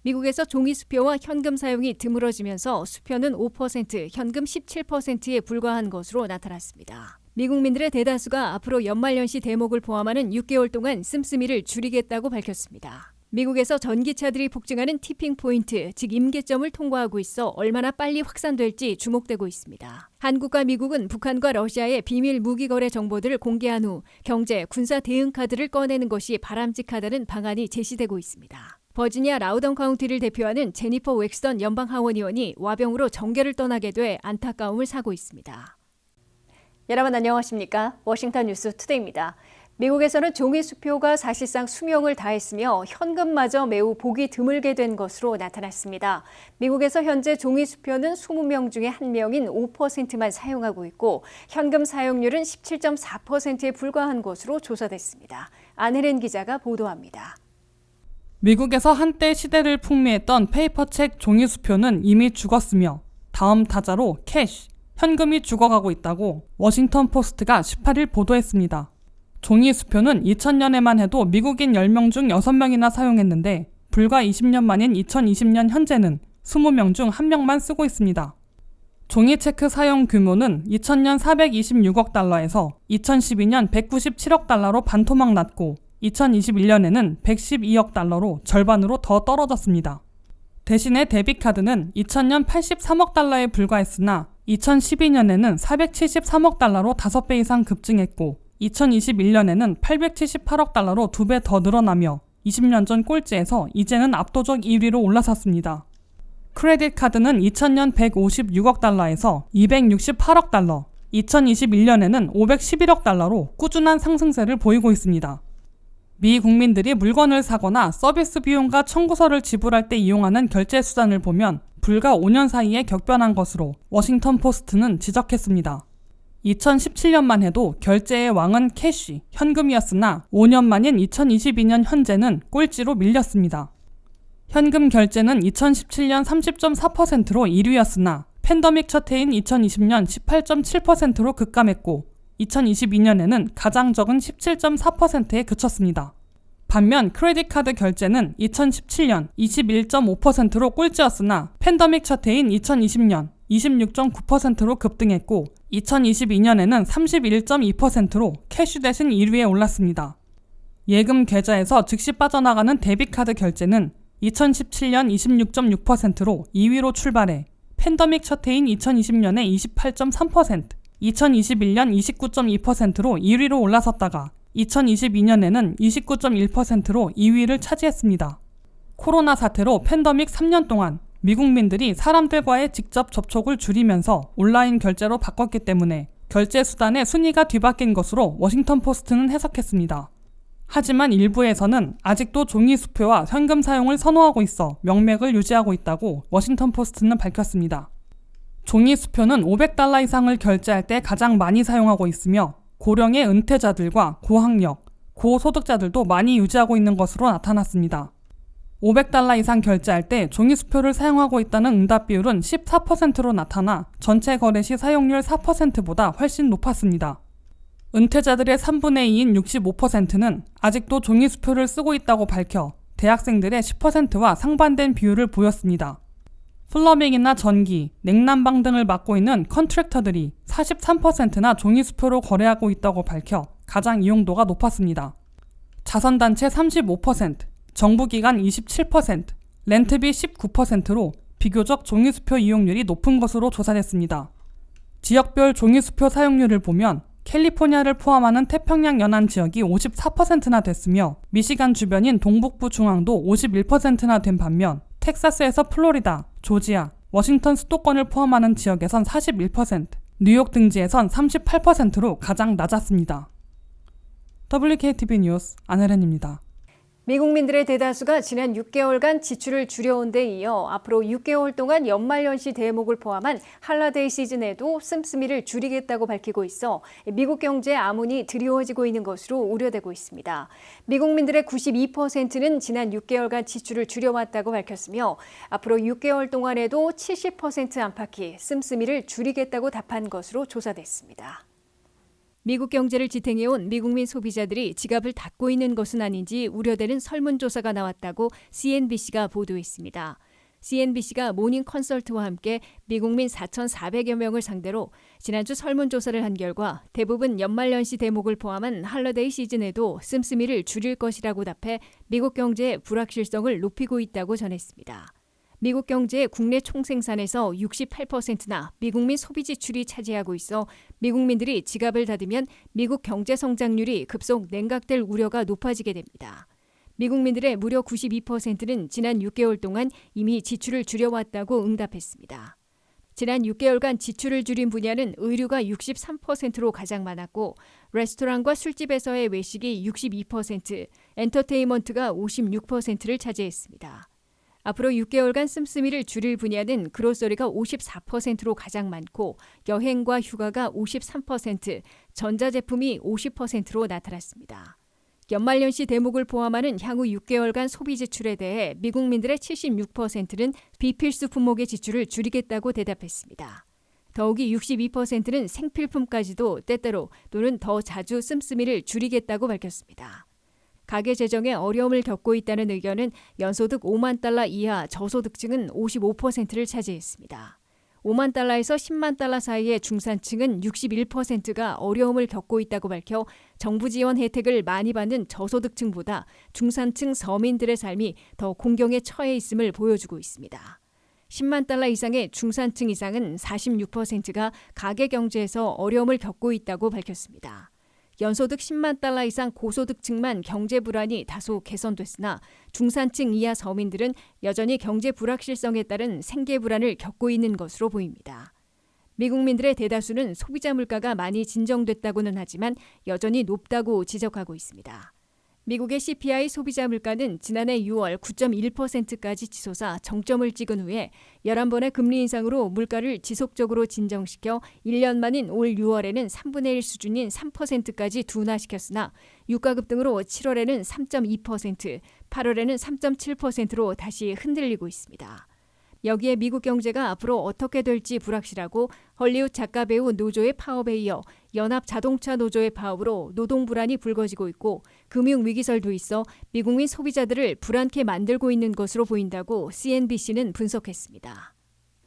미국에서 종이 수표와 현금 사용이 드물어지면서 수표는 5%, 현금 17%에 불과한 것으로 나타났습니다. 미국민들의 대다수가 앞으로 연말연시 대목을 포함하는 6개월 동안 씀씀이를 줄이겠다고 밝혔습니다. 미국에서 전기차들이 폭증하는 티핑 포인트, 즉 임계점을 통과하고 있어 얼마나 빨리 확산될지 주목되고 있습니다. 한국과 미국은 북한과 러시아의 비밀 무기 거래 정보들을 공개한 후 경제, 군사 대응 카드를 꺼내는 것이 바람직하다는 방안이 제시되고 있습니다. 버지니아 라우던 카운티를 대표하는 제니퍼 웩스턴 연방 하원 의원이 와병으로 정계를 떠나게 돼 안타까움을 사고 있습니다. 여러분 안녕하십니까? 워싱턴 뉴스 투데이입니다. 미국에서는 종이 수표가 사실상 수명을 다했으며 현금마저 매우 보기 드물게 된 것으로 나타났습니다. 미국에서 현재 종이 수표는 20명 중에 1명인 5%만 사용하고 있고 현금 사용률은 17.4%에 불과한 것으로 조사됐습니다. 안혜린 기자가 보도합니다. 미국에서 한때 시대를 풍미했던 페이퍼책 종이 수표는 이미 죽었으며 다음 타자로 캐시, 현금이 죽어가고 있다고 워싱턴 포스트가 18일 보도했습니다. 종이 수표는 2000년에만 해도 미국인 10명 중 6명이나 사용했는데 불과 20년 만인 2020년 현재는 20명 중 1명만 쓰고 있습니다. 종이 체크 사용 규모는 2000년 426억 달러에서 2012년 197억 달러로 반토막 났고 2021년에는 112억 달러로 절반으로 더 떨어졌습니다. 대신에 데비카드는 2000년 83억 달러에 불과했으나 2012년에는 473억 달러로 5배 이상 급증했고 2021년에는 878억 달러로 2배 더 늘어나며 20년 전 꼴찌에서 이제는 압도적 1위로 올라섰습니다. 크레딧 카드는 2000년 156억 달러에서 268억 달러, 2021년에는 511억 달러로 꾸준한 상승세를 보이고 있습니다. 미 국민들이 물건을 사거나 서비스 비용과 청구서를 지불할 때 이용하는 결제 수단을 보면 불과 5년 사이에 격변한 것으로 워싱턴 포스트는 지적했습니다. 2017년만 해도 결제의 왕은 캐시, 현금이었으나 5년 만인 2022년 현재는 꼴찌로 밀렸습니다. 현금 결제는 2017년 30.4%로 1위였으나 팬데믹 첫 해인 2020년 18.7%로 급감했고 2022년에는 가장 적은 17.4%에 그쳤습니다. 반면 크레딧 카드 결제는 2017년 21.5%로 꼴찌였으나 팬데믹 첫 해인 2020년 26.9%로 급등했고 2022년에는 31.2%로 캐시 대신 1위에 올랐습니다. 예금 계좌에서 즉시 빠져나가는 데비카드 결제는 2017년 26.6%로 2위로 출발해 팬데믹 첫 해인 2020년에 28.3%, 2021년 29.2%로 1위로 올라섰다가 2022년에는 29.1%로 2위를 차지했습니다. 코로나 사태로 팬데믹 3년 동안 미국민들이 사람들과의 직접 접촉을 줄이면서 온라인 결제로 바꿨기 때문에 결제 수단의 순위가 뒤바뀐 것으로 워싱턴 포스트는 해석했습니다. 하지만 일부에서는 아직도 종이 수표와 현금 사용을 선호하고 있어 명맥을 유지하고 있다고 워싱턴 포스트는 밝혔습니다. 종이 수표는 500달러 이상을 결제할 때 가장 많이 사용하고 있으며 고령의 은퇴자들과 고학력, 고소득자들도 많이 유지하고 있는 것으로 나타났습니다. 500달러 이상 결제할 때 종이 수표를 사용하고 있다는 응답 비율은 14%로 나타나 전체 거래 시 사용률 4%보다 훨씬 높았습니다. 은퇴자들의 3분의 2인 65%는 아직도 종이 수표를 쓰고 있다고 밝혀 대학생들의 10%와 상반된 비율을 보였습니다. 플러밍이나 전기, 냉난방 등을 맡고 있는 컨트랙터들이 43%나 종이 수표로 거래하고 있다고 밝혀 가장 이용도가 높았습니다. 자선단체 35%, 정부기관 27%, 렌트비 19%로 비교적 종이수표 이용률이 높은 것으로 조사됐습니다. 지역별 종이수표 사용률을 보면 캘리포니아를 포함하는 태평양 연안 지역이 54%나 됐으며 미시간 주변인 동북부 중앙도 51%나 된 반면 텍사스에서 플로리다, 조지아, 워싱턴 수도권을 포함하는 지역에선 41%, 뉴욕 등지에선 38%로 가장 낮았습니다. WKTV 뉴스 안혜련입니다. 미국민들의 대다수가 지난 6개월간 지출을 줄여온 데 이어 앞으로 6개월 동안 연말연시 대목을 포함한 할라데이 시즌에도 씀씀이를 줄이겠다고 밝히고 있어 미국 경제에 암운이 드리워지고 있는 것으로 우려되고 있습니다. 미국민들의 92%는 지난 6개월간 지출을 줄여왔다고 밝혔으며 앞으로 6개월 동안에도 70% 안팎이 씀씀이를 줄이겠다고 답한 것으로 조사됐습니다. 미국 경제를 지탱해온 미국민 소비자들이 지갑을 닫고 있는 것은 아닌지 우려되는 설문조사가 나왔다고 CNBC가 보도했습니다. CNBC가 모닝 컨설트와 함께 미국민 4,400여 명을 상대로 지난주 설문조사를 한 결과 대부분 연말연시 대목을 포함한 할러데이 시즌에도 씀씀이를 줄일 것이라고 답해 미국 경제의 불확실성을 높이고 있다고 전했습니다. 미국 경제의 국내 총생산에서 68%나 미국민 소비 지출이 차지하고 있어 미국민들이 지갑을 닫으면 미국 경제 성장률이 급속 냉각될 우려가 높아지게 됩니다. 미국민들의 무려 92%는 지난 6개월 동안 이미 지출을 줄여왔다고 응답했습니다. 지난 6개월간 지출을 줄인 분야는 의류가 63%로 가장 많았고 레스토랑과 술집에서의 외식이 62%, 엔터테인먼트가 56%를 차지했습니다. 앞으로 6개월간 씀씀이를 줄일 분야는 그로서리가 54%로 가장 많고 여행과 휴가가 53%, 전자제품이 50%로 나타났습니다. 연말연시 대목을 포함하는 향후 6개월간 소비 지출에 대해 미국민들의 76%는 비필수 품목의 지출을 줄이겠다고 대답했습니다. 더욱이 62%는 생필품까지도 때때로 또는 더 자주 씀씀이를 줄이겠다고 밝혔습니다. 가계 재정에 어려움을 겪고 있다는 의견은 연소득 5만 달러 이하 저소득층은 55%를 차지했습니다. 5만 달러에서 10만 달러 사이의 중산층은 61%가 어려움을 겪고 있다고 밝혀 정부 지원 혜택을 많이 받는 저소득층보다 중산층 서민들의 삶이 더 공경에 처해 있음을 보여주고 있습니다. 10만 달러 이상의 중산층 이상은 46%가 가계 경제에서 어려움을 겪고 있다고 밝혔습니다. 연소득 10만 달러 이상 고소득층만 경제 불안이 다소 개선됐으나 중산층 이하 서민들은 여전히 경제 불확실성에 따른 생계 불안을 겪고 있는 것으로 보입니다. 미국민들의 대다수는 소비자 물가가 많이 진정됐다고는 하지만 여전히 높다고 지적하고 있습니다. 미국의 CPI 소비자 물가는 지난해 6월 9.1%까지 치솟아 정점을 찍은 후에 11번의 금리 인상으로 물가를 지속적으로 진정시켜 1년 만인 올 6월에는 3분의 1 수준인 3%까지 둔화시켰으나 유가 급등으로 7월에는 3.2%, 8월에는 3.7%로 다시 흔들리고 있습니다. 여기에 미국 경제가 앞으로 어떻게 될지 불확실하고 헐리우드 작가 배우 노조의 파업에 이어 연합 자동차 노조의 파업으로 노동 불안이 불거지고 있고 금융 위기설도 있어 미국민 소비자들을 불안케 만들고 있는 것으로 보인다고 CNBC는 분석했습니다.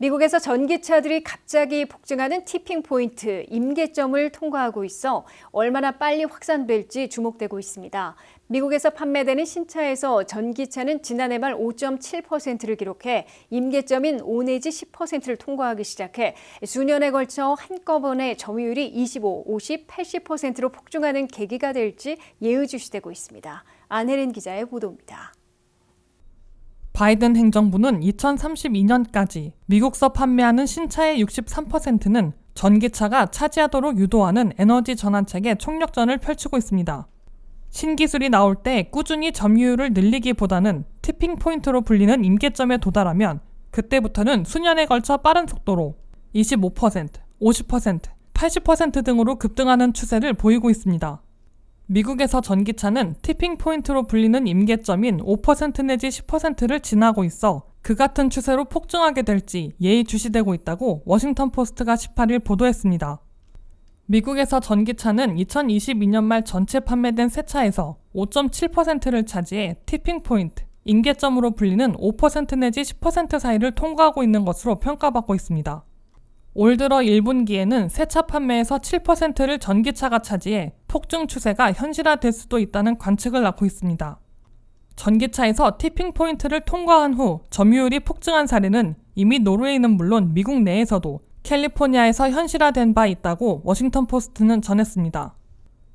미국에서 전기차들이 갑자기 폭증하는 티핑 포인트, 임계점을 통과하고 있어 얼마나 빨리 확산될지 주목되고 있습니다. 미국에서 판매되는 신차에서 전기차는 지난해 말 5.7%를 기록해 임계점인 5 내지 10%를 통과하기 시작해 수년에 걸쳐 한꺼번에 점유율이 25, 50, 80%로 폭증하는 계기가 될지 예의주시되고 있습니다. 안혜린 기자의 보도입니다. 바이든 행정부는 2032년까지 미국서 판매하는 신차의 63%는 전기차가 차지하도록 유도하는 에너지 전환책에 총력전을 펼치고 있습니다. 신기술이 나올 때 꾸준히 점유율을 늘리기보다는 티핑 포인트로 불리는 임계점에 도달하면 그때부터는 수년에 걸쳐 빠른 속도로 25%, 50%, 80% 등으로 급등하는 추세를 보이고 있습니다. 미국에서 전기차는 티핑 포인트로 불리는 임계점인 5% 내지 10%를 지나고 있어 그 같은 추세로 폭증하게 될지 예의주시되고 있다고 워싱턴 포스트가 18일 보도했습니다. 미국에서 전기차는 2022년 말 전체 판매된 새 차에서 5.7%를 차지해 티핑 포인트, 임계점으로 불리는 5% 내지 10% 사이를 통과하고 있는 것으로 평가받고 있습니다. 올 들어 1분기에는 새 차 판매에서 7%를 전기차가 차지해 폭증 추세가 현실화될 수도 있다는 관측을 낳고 있습니다. 전기차에서 티핑 포인트를 통과한 후 점유율이 폭증한 사례는 이미 노르웨이는 물론 미국 내에서도 캘리포니아에서 현실화된 바 있다고 워싱턴 포스트는 전했습니다.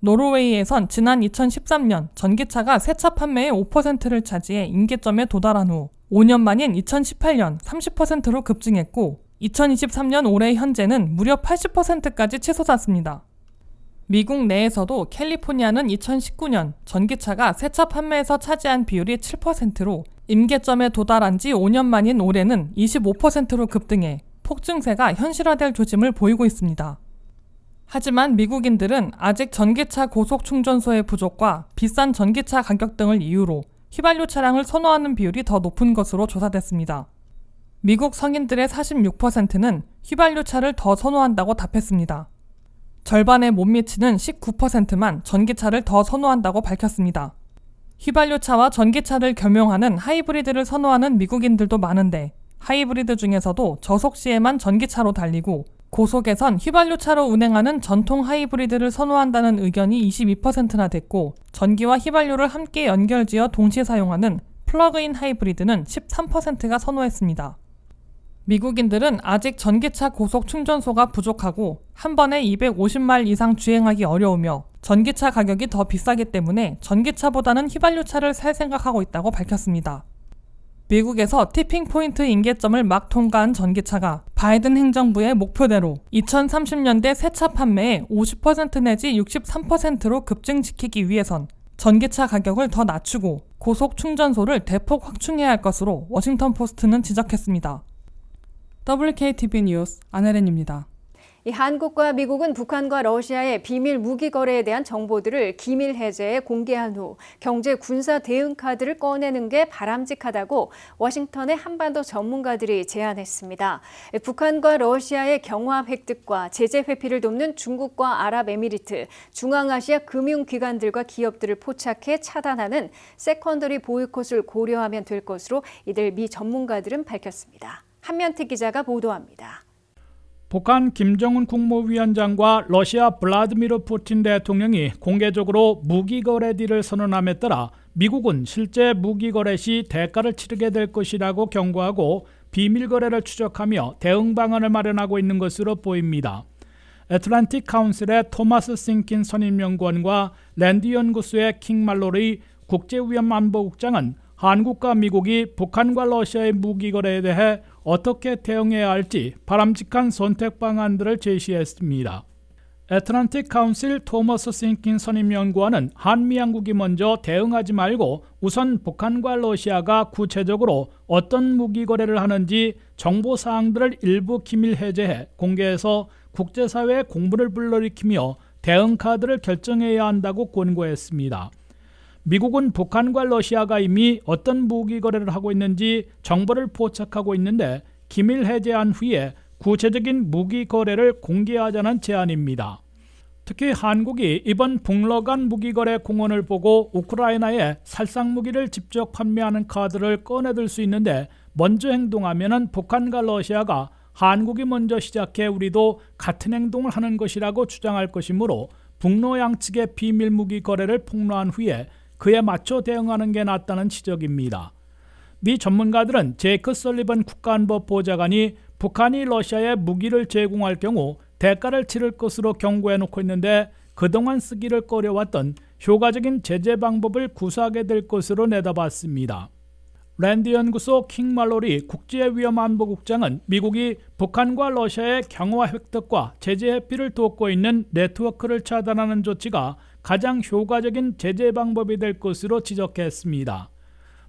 노르웨이에선 지난 2013년 전기차가 새 차 판매의 5%를 차지해 임계점에 도달한 후 5년 만인 2018년 30%로 급증했고 2023년 올해 현재는 무려 80%까지 치솟았습니다. 미국 내에서도 캘리포니아는 2019년 전기차가 새 차 판매에서 차지한 비율이 7%로 임계점에 도달한 지 5년 만인 올해는 25%로 급등해 폭증세가 현실화될 조짐을 보이고 있습니다. 하지만 미국인들은 아직 전기차 고속 충전소의 부족과 비싼 전기차 가격 등을 이유로 휘발유 차량을 선호하는 비율이 더 높은 것으로 조사됐습니다. 미국 성인들의 46%는 휘발유차를 더 선호한다고 답했습니다. 절반에 못 미치는 19%만 전기차를 더 선호한다고 밝혔습니다. 휘발유차와 전기차를 겸용하는 하이브리드를 선호하는 미국인들도 많은데 하이브리드 중에서도 저속 시에만 전기차로 달리고 고속에선 휘발유차로 운행하는 전통 하이브리드를 선호한다는 의견이 22%나 됐고 전기와 휘발유를 함께 연결지어 동시에 사용하는 플러그인 하이브리드는 13%가 선호했습니다. 미국인들은 아직 전기차 고속 충전소가 부족하고 한 번에 250마일 이상 주행하기 어려우며 전기차 가격이 더 비싸기 때문에 전기차보다는 휘발유차를 살 생각하고 있다고 밝혔습니다. 미국에서 티핑포인트 임계점을 막 통과한 전기차가 바이든 행정부의 목표대로 2030년대 새차 판매의 50% 내지 63%로 급증시키기 위해선 전기차 가격을 더 낮추고 고속 충전소를 대폭 확충해야 할 것으로 워싱턴 포스트는 지적했습니다. WKTV 뉴스 안혜린입니다. 이 한국과 미국은 북한과 러시아의 비밀 무기 거래에 대한 정보들을 기밀 해제에 공개한 후 경제 군사 대응 카드를 꺼내는 게 바람직하다고 워싱턴의 한반도 전문가들이 제안했습니다. 북한과 러시아의 경호함 획득과 제재 회피를 돕는 중국과 아랍에미리트, 중앙아시아 금융기관들과 기업들을 포착해 차단하는 세컨더리 보이콧을 고려하면 될 것으로 이들 미 전문가들은 밝혔습니다. 한면태 기자가 보도합니다. 북한 김정은 국무위원장과 러시아 블라디미르 푸틴 대통령이 공개적으로 무기거래 딜을 선언함에 따라 미국은 실제 무기거래 시 대가를 치르게 될 것이라고 경고하고 비밀거래를 추적하며 대응 방안을 마련하고 있는 것으로 보입니다. 애틀랜틱 카운슬의 토마스 싱킨 선임연구원과 랜디 연구소의 킹 말로리 국제위험안보국장은 한국과 미국이 북한과 러시아의 무기거래에 대해 어떻게 대응해야 할지 바람직한 선택 방안들을 제시했습니다. 애틀랜틱 카운슬 토머스 싱킨 선임연구원은 한미양국이 먼저 대응하지 말고 우선 북한과 러시아가 구체적으로 어떤 무기거래를 하는지 정보사항들을 일부 기밀 해제해 공개해서 국제사회의 공분을 불러일으키며 대응 카드를 결정해야 한다고 권고했습니다. 미국은 북한과 러시아가 이미 어떤 무기 거래를 하고 있는지 정보를 포착하고 있는데 기밀 해제한 후에 구체적인 무기 거래를 공개하자는 제안입니다. 특히 한국이 이번 북러 간 무기 거래 공언을 보고 우크라이나에 살상 무기를 직접 판매하는 카드를 꺼내들 수 있는데 먼저 행동하면은 북한과 러시아가 한국이 먼저 시작해 우리도 같은 행동을 하는 것이라고 주장할 것이므로 북러 양측의 비밀 무기 거래를 폭로한 후에 그에 맞춰 대응하는 게 낫다는 지적입니다. 미 전문가들은 제이크 설리번 국가안보 보좌관이 북한이 러시아에 무기를 제공할 경우 대가를 치를 것으로 경고해놓고 있는데 그동안 쓰기를 꺼려왔던 효과적인 제재 방법을 구사하게 될 것으로 내다봤습니다. 랜디 연구소 킹 말로리 국제위험안보국장은 미국이 북한과 러시아의 경호와 획득과 제재 회피를 돕고 있는 네트워크를 차단하는 조치가 가장 효과적인 제재 방법이 될 것으로 지적했습니다.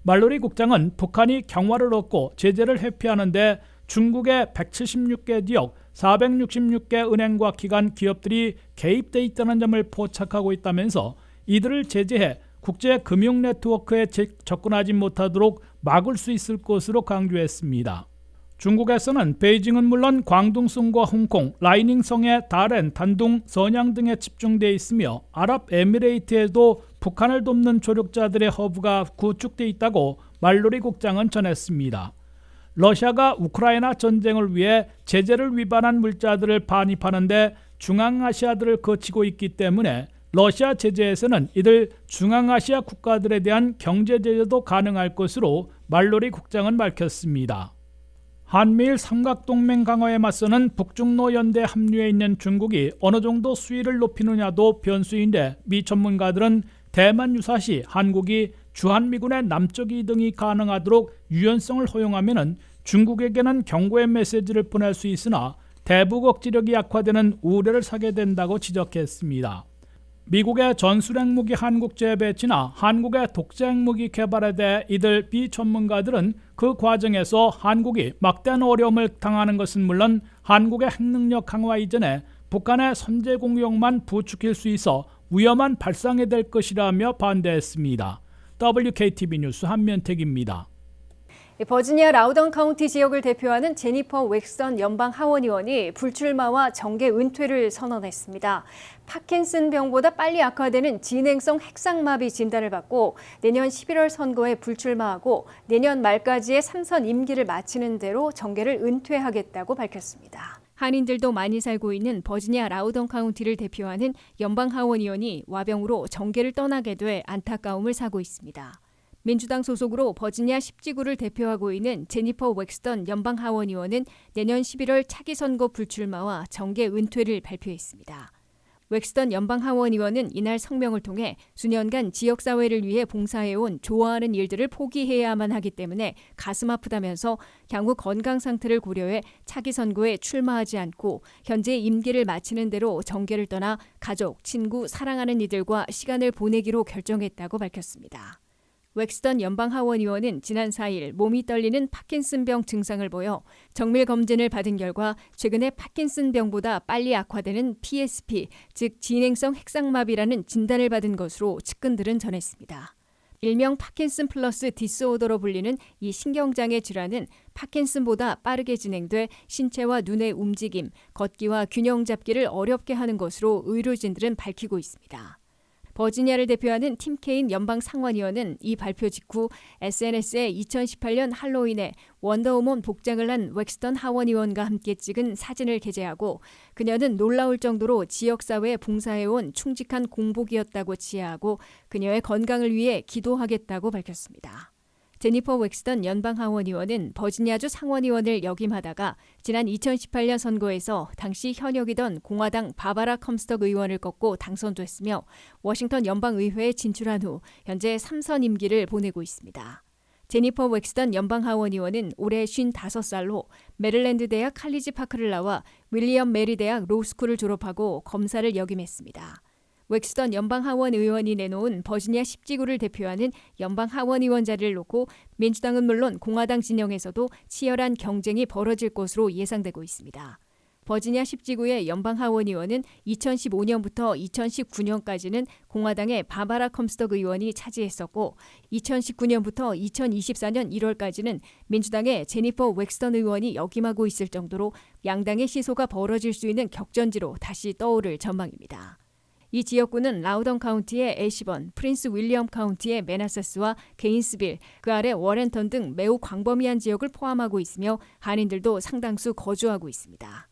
말로리 국장은 북한이 경화를 얻고 제재를 회피하는데 중국의 176개 지역, 466개 은행과 기관, 기업들이 개입돼 있다는 점을 포착하고 있다면서 이들을 제재해 국제 금융 네트워크에 접근하지 못하도록 막을 수 있을 것으로 강조했습니다. 중국에서는 베이징은 물론 광둥성과 홍콩, 라이닝성의 다롄, 단둥, 선양 등에 집중돼 있으며 아랍에미레이트에도 북한을 돕는 조력자들의 허브가 구축돼 있다고 말로리 국장은 전했습니다. 러시아가 우크라이나 전쟁을 위해 제재를 위반한 물자들을 반입하는데 중앙아시아들을 거치고 있기 때문에 러시아 제재에서는 이들 중앙아시아 국가들에 대한 경제 제재도 가능할 것으로 말로리 국장은 밝혔습니다. 한미일 삼각동맹 강화에 맞서는 북중로 연대 합류에 있는 중국이 어느 정도 수위를 높이느냐도 변수인데 미 전문가들은 대만 유사시 한국이 주한미군의 남쪽 이동이 가능하도록 유연성을 허용하면 중국에게는 경고의 메시지를 보낼 수 있으나 대북 억지력이 약화되는 우려를 사게 된다고 지적했습니다. 미국의 전술핵무기 한국 재배치나 한국의 독자핵무기 개발에 대해 이들 비전문가들은 그 과정에서 한국이 막대한 어려움을 당하는 것은 물론 한국의 핵능력 강화 이전에 북한의 선제 공격만 부추길 수 있어 위험한 발상이 될 것이라며 반대했습니다. WKTV 뉴스 한면택입니다. 버지니아 라우던 카운티 지역을 대표하는 제니퍼 웩스턴 연방 하원의원이 불출마와 정계 은퇴를 선언했습니다. 파킨슨 병보다 빨리 악화되는 진행성 핵상마비 진단을 받고 내년 11월 선거에 불출마하고 내년 말까지의 3선 임기를 마치는 대로 정계를 은퇴하겠다고 밝혔습니다. 한인들도 많이 살고 있는 버지니아 라우던 카운티를 대표하는 연방 하원의원이 와병으로 정계를 떠나게 돼 안타까움을 사고 있습니다. 민주당 소속으로 버지니아 10지구를 대표하고 있는 제니퍼 웩스턴 연방 하원의원은 내년 11월 차기 선거 불출마와 정계 은퇴를 발표했습니다. 웩스턴 연방 하원의원은 이날 성명을 통해 수년간 지역사회를 위해 봉사해온 좋아하는 일들을 포기해야만 하기 때문에 가슴 아프다면서 향후 건강 상태를 고려해 차기 선거에 출마하지 않고 현재 임기를 마치는 대로 정계를 떠나 가족, 친구, 사랑하는 이들과 시간을 보내기로 결정했다고 밝혔습니다. 웩스턴 연방 하원의원은 지난 4일 몸이 떨리는 파킨슨병 증상을 보여 정밀 검진을 받은 결과 최근에 파킨슨병보다 빨리 악화되는 PSP, 즉 진행성 핵상마비라는 진단을 받은 것으로 측근들은 전했습니다. 일명 파킨슨 플러스 디스오더로 불리는 이 신경장애 질환은 파킨슨보다 빠르게 진행돼 신체와 눈의 움직임, 걷기와 균형 잡기를 어렵게 하는 것으로 의료진들은 밝히고 있습니다. 버지니아를 대표하는 팀 케인 연방 상원의원은 이 발표 직후 SNS에 2018년 할로윈에 원더우먼 복장을 한 웩스턴 하원의원과 함께 찍은 사진을 게재하고 그녀는 놀라울 정도로 지역사회에 봉사해온 충직한 공복이었다고 치하하고 그녀의 건강을 위해 기도하겠다고 밝혔습니다. 제니퍼 웩스턴 연방 하원의원은 버지니아주 상원의원을 역임하다가 지난 2018년 선거에서 당시 현역이던 공화당 바바라 컴스덕 의원을 꺾고 당선됐으며 워싱턴 연방의회에 진출한 후 현재 3선 임기를 보내고 있습니다. 제니퍼 웩스턴 연방 하원의원은 올해 55살로 메릴랜드 대학 칼리지 파크를 나와 윌리엄 메리 대학 로스쿨을 졸업하고 검사를 역임했습니다. 웩스턴 연방 하원 의원이 내놓은 버지니아 10지구를 대표하는 연방 하원의원 자리를 놓고 민주당은 물론 공화당 진영에서도 치열한 경쟁이 벌어질 것으로 예상되고 있습니다. 버지니아 10지구의 연방 하원의원은 2015년부터 2019년까지는 공화당의 바바라 컴스덕 의원이 차지했었고 2019년부터 2024년 1월까지는 민주당의 제니퍼 웩스턴 의원이 역임하고 있을 정도로 양당의 시소가 벌어질 수 있는 격전지로 다시 떠오를 전망입니다. 이 지역구는 라우던 카운티의 애시번, 프린스 윌리엄 카운티의 메나사스와 게인스빌, 그 아래 워렌턴 등 매우 광범위한 지역을 포함하고 있으며 한인들도 상당수 거주하고 있습니다.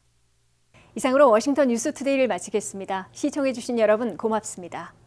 이상으로 워싱턴 뉴스투데이를 마치겠습니다. 시청해주신 여러분 고맙습니다.